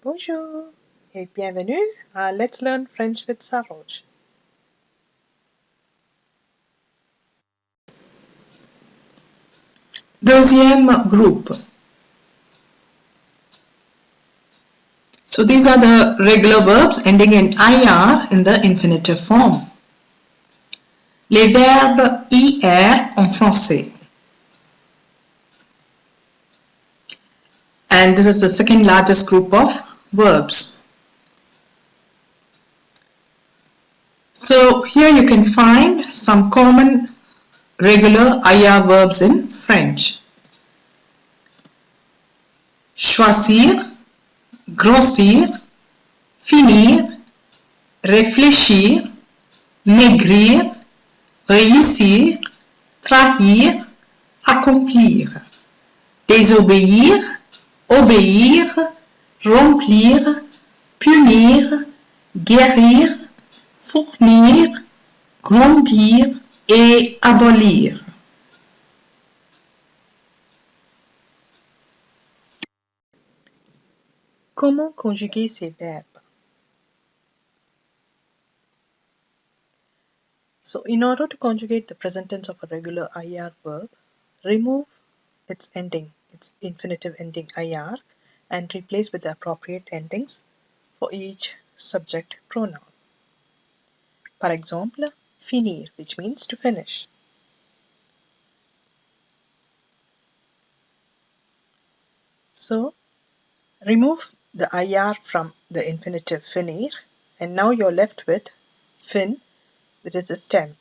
Bonjour et bienvenue à Let's Learn French with Saroj. Deuxième groupe. So these are the regular verbs ending in IR in the infinitive form. Les verbes IR en français. And this is the second largest group of verbs. So here you can find some common regular IR verbs in French. Choisir, grossir, finir, réfléchir, maigrir, réussir, trahir, accomplir, désobéir, obéir, remplir, punir, guérir, fournir, grandir et abolir. Comment conjuguer ces verbes? So, in order to conjugate the present tense of a regular IR verb, remove its ending, its infinitive ending IR, and replace with the appropriate endings for each subject pronoun. Par exemple, finir, which means to finish. So, remove the IR from the infinitive finir, and now you're left with fin, which is a stem.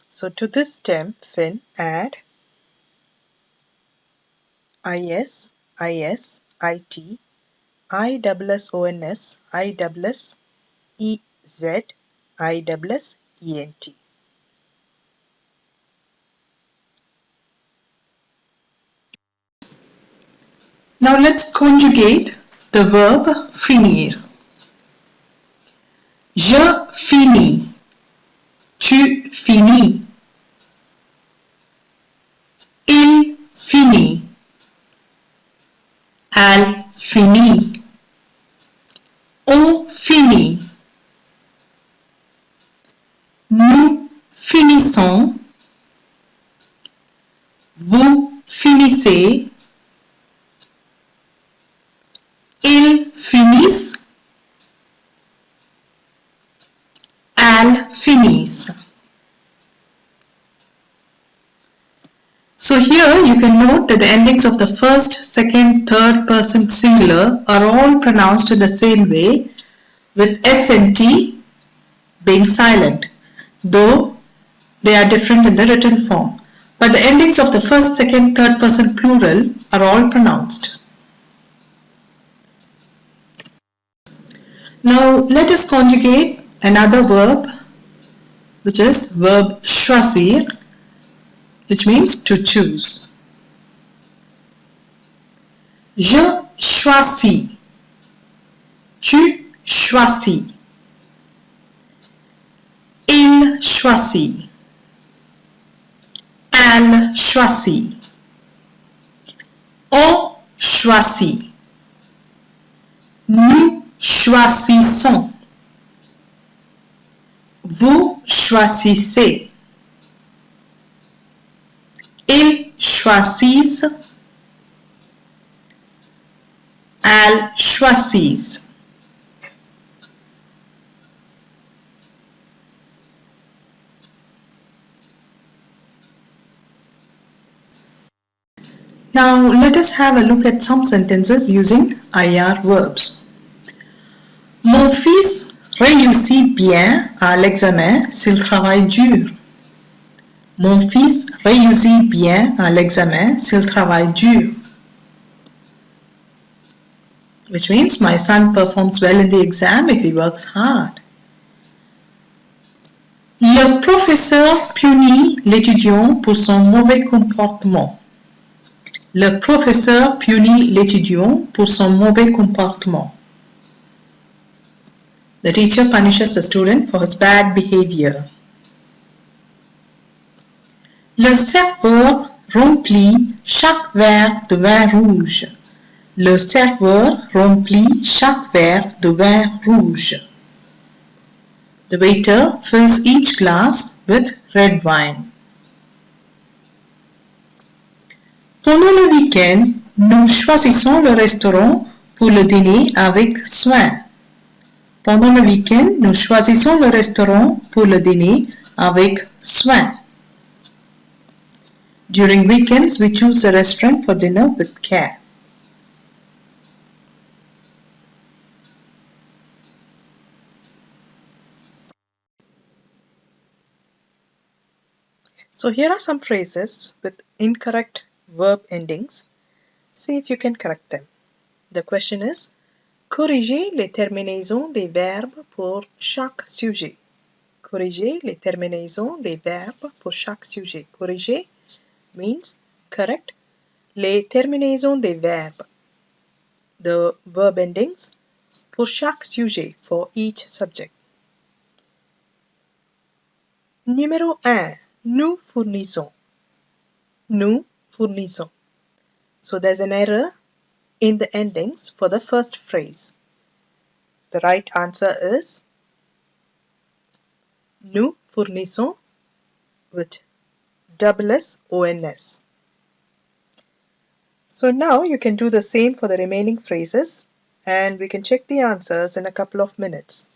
So to this stem, fin, add is, it, ISSONS, ISSEZ, ISSENT. Now let's conjugate the verb finir. Je finis. Tu finis. Il finit. Elle finit. On finit. Nous finissons. Vous finissez. Ils finissent. Elles finissent. So here you can note that the endings of the first, second, third person singular are all pronounced in the same way, with S and T being silent, though they are different in the written form. But the endings of the first, second, third person plural are all pronounced. Now let us conjugate another verb, which is verb choisir, which means to choose. Je choisis. Tu choisis. Il choisit. Elle choisit. On choisit. Nous choisissons. Vous choisissez. Ils choisissent. Elles choisissent. Now let us have a look at some sentences using IR verbs. Mon fils réussit bien à l'examen s'il travaille dur. Mon fils réussit bien à l'examen s'il travaille dur. Which means my son performs well in the exam if he works hard. Le professeur punit l'étudiant pour son mauvais comportement. Le professeur punit l'étudiant pour son mauvais comportement. The teacher punishes the student for his bad behavior. Le serveur remplit chaque verre de vin rouge. Le serveur remplit chaque verre de vin rouge. The waiter fills each glass with red wine. Pendant le week-end, nous choisissons le restaurant pour le dîner avec soin. Pendant le week-end, nous choisissons le restaurant pour le dîner avec soin. During weekends, we choose the restaurant for dinner with care. So here are some phrases with incorrect verb endings. See if you can correct them. The question is, corrigez les terminaisons des verbes pour chaque sujet. Corrigez les terminaisons des verbes pour chaque sujet. Corriger means correct. Les terminaisons des verbes, the verb endings, pour chaque sujet, for each subject. Numéro 1. Nous fournissons. Nous fournissons. So there's an error in the endings for the first phrase. The right answer is nous fournissons with double S O-N-S. So now you can do the same for the remaining phrases and we can check the answers in a couple of minutes.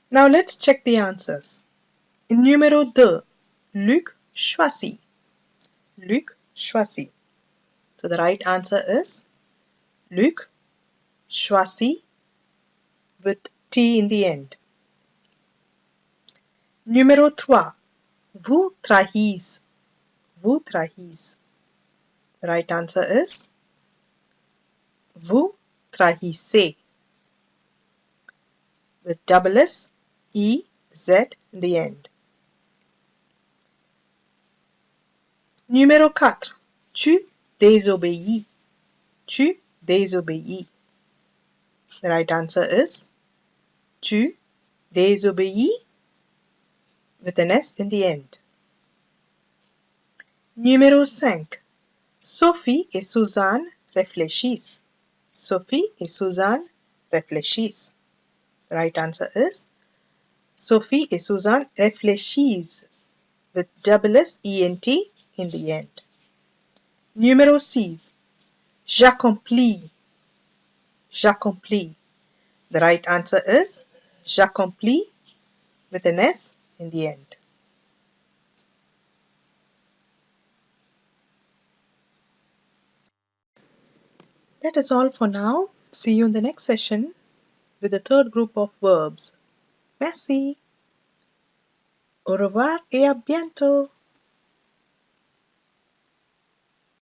Now let's check the answers. Numéro 2. Luc choisit. Luc choisit. So the right answer is Luc choisit with T in the end. Numéro 3. Vous trahissez. Vous trahissez. The right answer is vous trahissez with double S, E, Z in the end. Numéro 4. Tu désobéis. Tu désobéis. The right answer is tu désobéis with an S in the end. Numéro 5. Sophie et Suzanne réfléchissent. Sophie et Suzanne réfléchissent. The right answer is Sophie et Suzanne réfléchissent with double S ENT in the end. Numéro 6. J'accomplis. J'accomplis. The right answer is j'accomplis with an S in the end. That is all for now. See you in the next session with the third group of verbs. Merci. Au revoir et à bientôt.